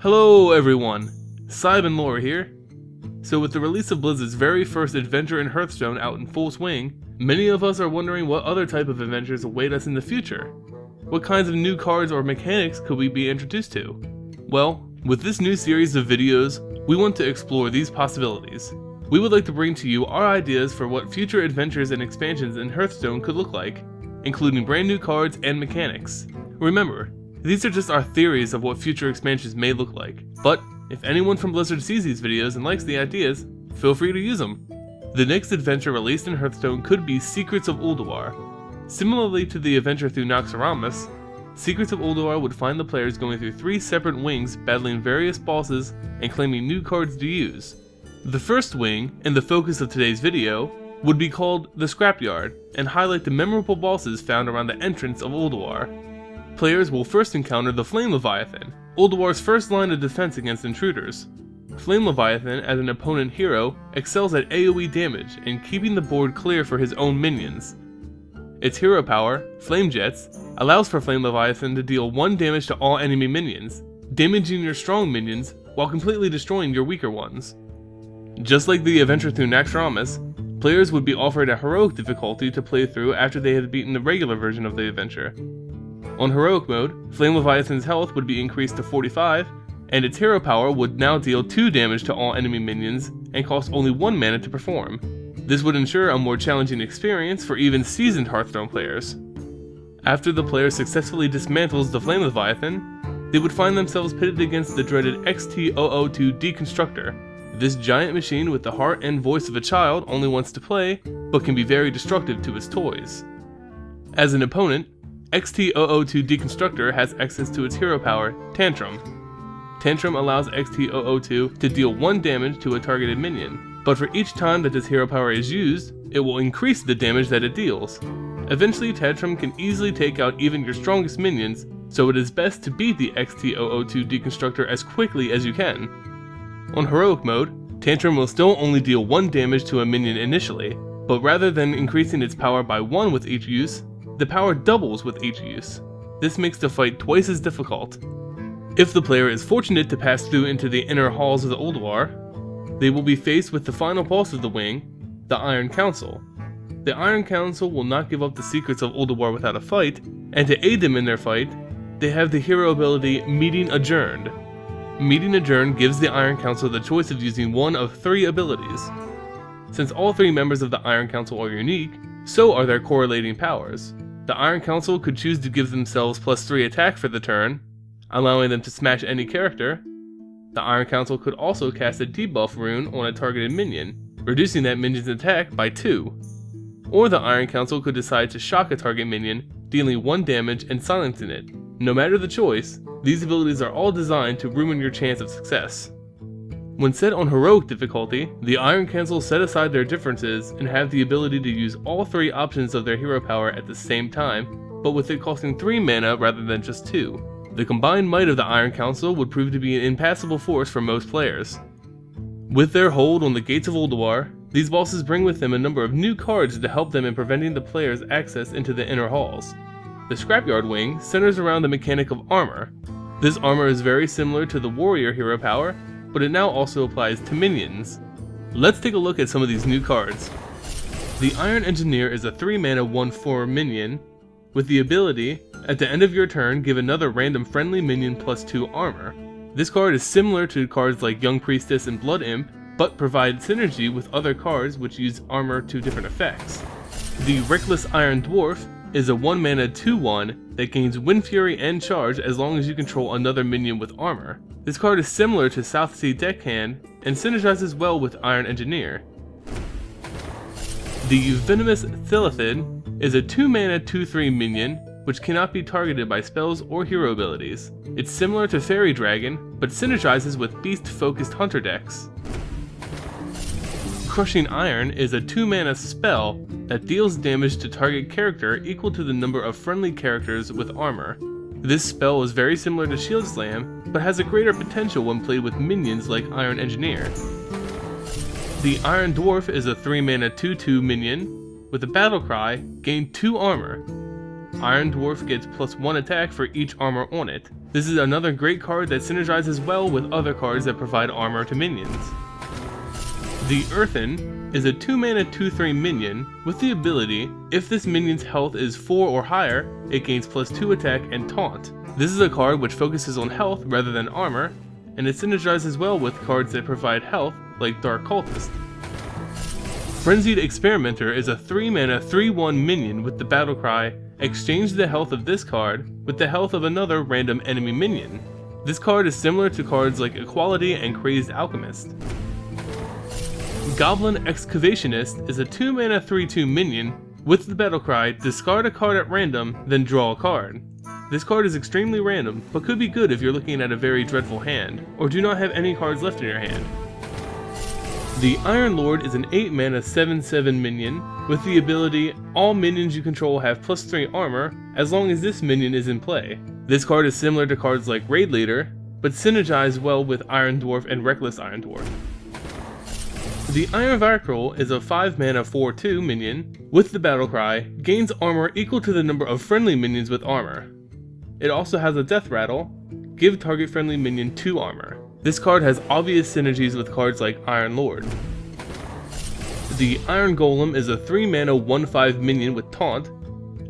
Hello everyone, Simon Lore here. So with the release of Blizzard's very first adventure in Hearthstone out in full swing, many of us are wondering what other type of adventures await us in the future. What kinds of new cards or mechanics could we be introduced to? Well, with this new series of videos, we want to explore these possibilities. We would like to bring to you our ideas for what future adventures and expansions in Hearthstone could look like, including brand new cards and mechanics. Remember, these are just our theories of what future expansions may look like, but if anyone from Blizzard sees these videos and likes the ideas, feel free to use them. The next adventure released in Hearthstone could be Secrets of Ulduar. Similarly to the adventure through Naxxramas, Secrets of Ulduar would find the players going through 3 separate wings battling various bosses and claiming new cards to use. The first wing, and the focus of today's video, would be called the Scrapyard and highlight the memorable bosses found around the entrance of Ulduar. Players will first encounter the Flame Leviathan, Ulduar's first line of defense against intruders. Flame Leviathan, as an opponent hero, excels at AoE damage and keeping the board clear for his own minions. Its hero power, Flame Jets, allows for Flame Leviathan to deal 1 damage to all enemy minions, damaging your strong minions while completely destroying your weaker ones. Just like the adventure through Naxxramas, players would be offered a heroic difficulty to play through after they had beaten the regular version of the adventure. On Heroic mode, Flame Leviathan's health would be increased to 45, and its hero power would now deal 2 damage to all enemy minions and cost only 1 mana to perform. This would ensure a more challenging experience for even seasoned Hearthstone players. After the player successfully dismantles the Flame Leviathan, they would find themselves pitted against the dreaded XT002 Deconstructor. This giant machine with the heart and voice of a child only wants to play, but can be very destructive to its toys. As an opponent, XT002 Deconstructor has access to its hero power, Tantrum. Tantrum allows XT002 to deal 1 damage to a targeted minion, but for each time that this hero power is used, it will increase the damage that it deals. Eventually, Tantrum can easily take out even your strongest minions, so it is best to beat the XT002 Deconstructor as quickly as you can. On Heroic mode, Tantrum will still only deal 1 damage to a minion initially, but rather than increasing its power by 1 with each use, the power doubles with each use. This makes the fight twice as difficult. If the player is fortunate to pass through into the inner halls of the Ulduar, they will be faced with the final boss of the wing, the Iron Counsel. The Iron Counsel will not give up the Secrets of Ulduar without a fight, and to aid them in their fight, they have the hero ability Meeting Adjourned. Meeting Adjourned gives the Iron Counsel the choice of using one of 3 abilities. Since all 3 members of the Iron Counsel are unique, so are their correlating powers. The Iron Counsel could choose to give themselves +3 attack for the turn, allowing them to smash any character. The Iron Counsel could also cast a debuff rune on a targeted minion, reducing that minion's attack by 2. Or the Iron Counsel could decide to shock a target minion, dealing 1 damage and silencing it. No matter the choice, these abilities are all designed to ruin your chance of success. When set on Heroic difficulty, the Iron Counsel set aside their differences and have the ability to use all 3 options of their hero power at the same time, but with it costing 3 mana rather than just 2. The combined might of the Iron Counsel would prove to be an impassable force for most players. With their hold on the gates of Ulduar, these bosses bring with them a number of new cards to help them in preventing the player's access into the inner halls. The Scrapyard wing centers around the mechanic of armor. This armor is very similar to the warrior hero power, but it now also applies to minions. Let's take a look at some of these new cards. The Iron Engineer is a 3 mana 1/4 minion, with the ability, at the end of your turn, give another random friendly minion +2 armor. This card is similar to cards like Young Priestess and Blood Imp, but provides synergy with other cards which use armor to different effects. The Reckless Iron Dwarf is a 1 mana 2/1 that gains Wind Fury and Charge as long as you control another minion with armor. This card is similar to Southsea Deckhand and synergizes well with Iron Engineer. The Venomous Thilithid is a 2 mana 2/3 minion which cannot be targeted by spells or hero abilities. It's similar to Fairy Dragon, but synergizes with beast-focused hunter decks. Crushing Iron is a 2 mana spell that deals damage to target character equal to the number of friendly characters with armor. This spell is very similar to Shield Slam, but has a greater potential when played with minions like Iron Engineer. The Iron Dwarf is a 3 mana 2/2 minion with the battle cry, gain 2 armor. Iron Dwarf gets +1 attack for each armor on it. This is another great card that synergizes well with other cards that provide armor to minions. The Earthen is a 2-mana 2/3 minion with the ability, if this minion's health is 4 or higher, it gains +2 attack and taunt. This is a card which focuses on health rather than armor, and it synergizes well with cards that provide health, like Dark Cultist. Frenzied Experimenter is a 3-mana 3/1 minion with the battle cry, exchange the health of this card with the health of another random enemy minion. This card is similar to cards like Equality and Crazed Alchemist. Goblin Excavationist is a 2-mana 3/2 minion with the battle cry, discard a card at random, then draw a card. This card is extremely random, but could be good if you're looking at a very dreadful hand, or do not have any cards left in your hand. The Iron Lord is an 8-mana 7/7 minion with the ability, all minions you control have +3 armor as long as this minion is in play. This card is similar to cards like Raid Leader, but synergize well with Iron Dwarf and Reckless Iron Dwarf. The Iron Varkral is a 5-mana 4/2 minion with the battle cry, gains armor equal to the number of friendly minions with armor. It also has a death rattle, give target friendly minion 2 armor. This card has obvious synergies with cards like Iron Lord. The Iron Golem is a 3-mana 1/5 minion with taunt,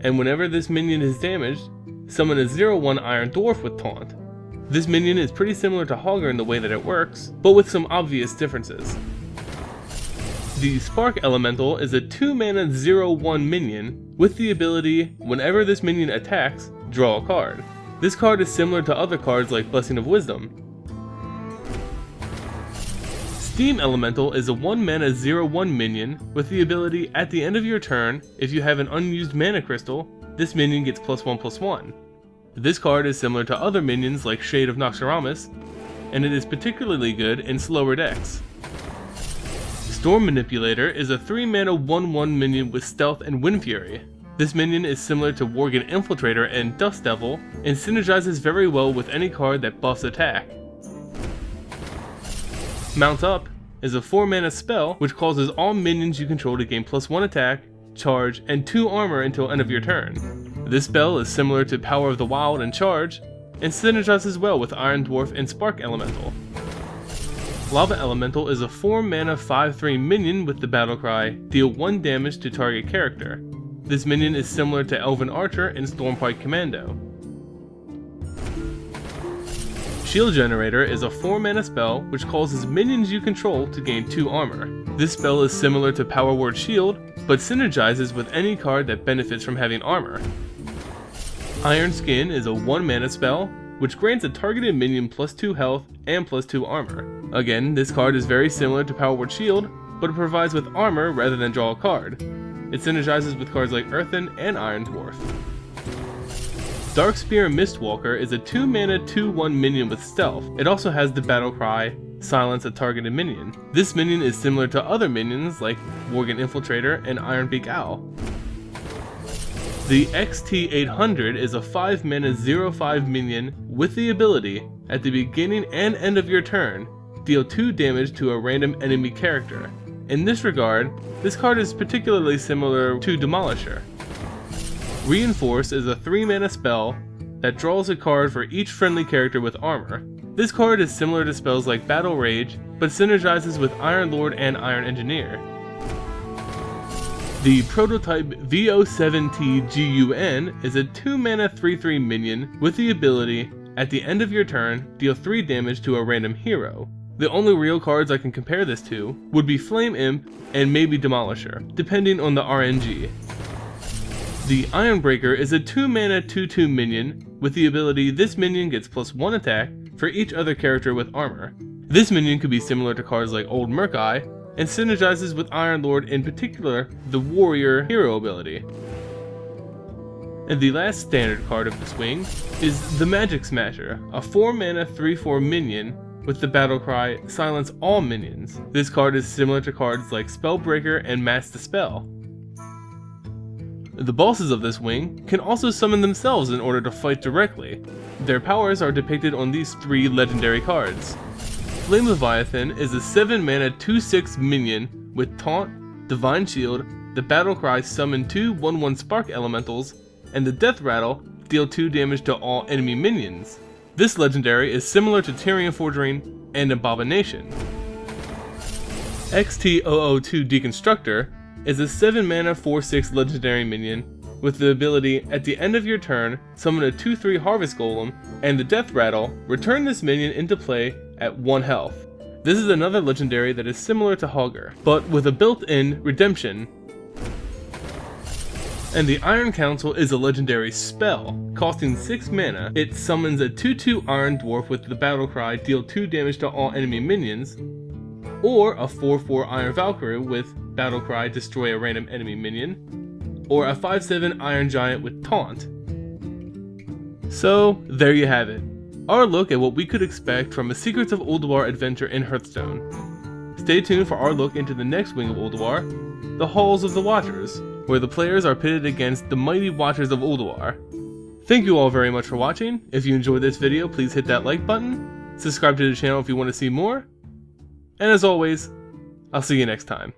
and whenever this minion is damaged, summon a 0/1 Iron Dwarf with taunt. This minion is pretty similar to Hogger in the way that it works, but with some obvious differences. The Spark Elemental is a 2-mana 0/1 minion with the ability, whenever this minion attacks, draw a card. This card is similar to other cards like Blessing of Wisdom. Steam Elemental is a 1-mana 0/1 minion with the ability, at the end of your turn, if you have an unused mana crystal, this minion gets +1/+1. This card is similar to other minions like Shade of Noxoramus, and it is particularly good in slower decks. Storm Manipulator is a 3-mana 1/1 minion with Stealth and Wind Fury. This minion is similar to Worgen Infiltrator and Dust Devil, and synergizes very well with any card that buffs attack. Mount Up is a 4-mana spell which causes all minions you control to gain +1 attack, charge, and 2 armor until end of your turn. This spell is similar to Power of the Wild and Charge, and synergizes well with Iron Dwarf and Spark Elemental. Lava Elemental is a 4-mana 5/3 minion with the battle cry, deal 1 damage to target character. This minion is similar to Elven Archer and Stormpike Commando. Shield Generator is a 4-mana spell which causes minions you control to gain 2 armor. This spell is similar to Power Word Shield, but synergizes with any card that benefits from having armor. Iron Skin is a 1-mana spell which grants a targeted minion +2 health and +2 armor. Again, this card is very similar to Power Word Shield, but it provides with armor rather than draw a card. It synergizes with cards like Earthen and Iron Dwarf. Darkspear Mistwalker is a 2-mana 2/1 minion with stealth. It also has the battle cry, silence a targeted minion. This minion is similar to other minions like Worgen Infiltrator and Ironbeak Owl. The XT800 is a 5-mana 0/5 minion with the ability, at the beginning and end of your turn, deal 2 damage to a random enemy character. In this regard, this card is particularly similar to Demolisher. Reinforce is a 3-mana spell that draws a card for each friendly character with armor. This card is similar to spells like Battle Rage, but synergizes with Iron Lord and Iron Engineer. The Prototype VO7T-GUN is a 2-mana 3/3 minion with the ability, at the end of your turn, deal 3 damage to a random hero. The only real cards I can compare this to would be Flame Imp and maybe Demolisher, depending on the RNG. The Ironbreaker is a 2-mana 2/2 minion with the ability, this minion gets +1 attack for each other character with armor. This minion could be similar to cards like Old Murk-Eye, and synergizes with Iron Lord, in particular the Warrior hero ability. And the last standard card of the swing is the Magic Smasher, a 4-mana 3/4 minion with the battle cry, silence all minions. This card is similar to cards like Spellbreaker and Mass Dispel. The bosses of this wing can also summon themselves in order to fight directly. Their powers are depicted on these 3 legendary cards. Flame Leviathan is a 7-mana 2/6 minion with Taunt, Divine Shield, the Battlecry summon 2 1/1 Spark Elementals, and the Death Rattle deal 2 damage to all enemy minions. This legendary is similar to Tyrian Forgery and Abomination. XT002 Deconstructor is a 7 mana 4/6 legendary minion with the ability, at the end of your turn, summon a 2/3 Harvest Golem, and the Death Rattle, return this minion into play at 1 health. This is another legendary that is similar to Hogger, but with a built-in redemption. And the Iron Counsel is a legendary spell. Costing 6 mana, it summons a 2/2 Iron Dwarf with the Battlecry, deal 2 damage to all enemy minions, or a 4/4 Iron Valkyrie with Battlecry, destroy a random enemy minion, or a 5/7 Iron Giant with Taunt. So, there you have it. Our look at what we could expect from a Secrets of Ulduar adventure in Hearthstone. Stay tuned for our look into the next wing of Ulduar, the Halls of the Watchers, where the players are pitted against the mighty Watchers of Ulduar. Thank you all very much for watching. If you enjoyed this video, please hit that like button, subscribe to the channel if you want to see more, and as always, I'll see you next time.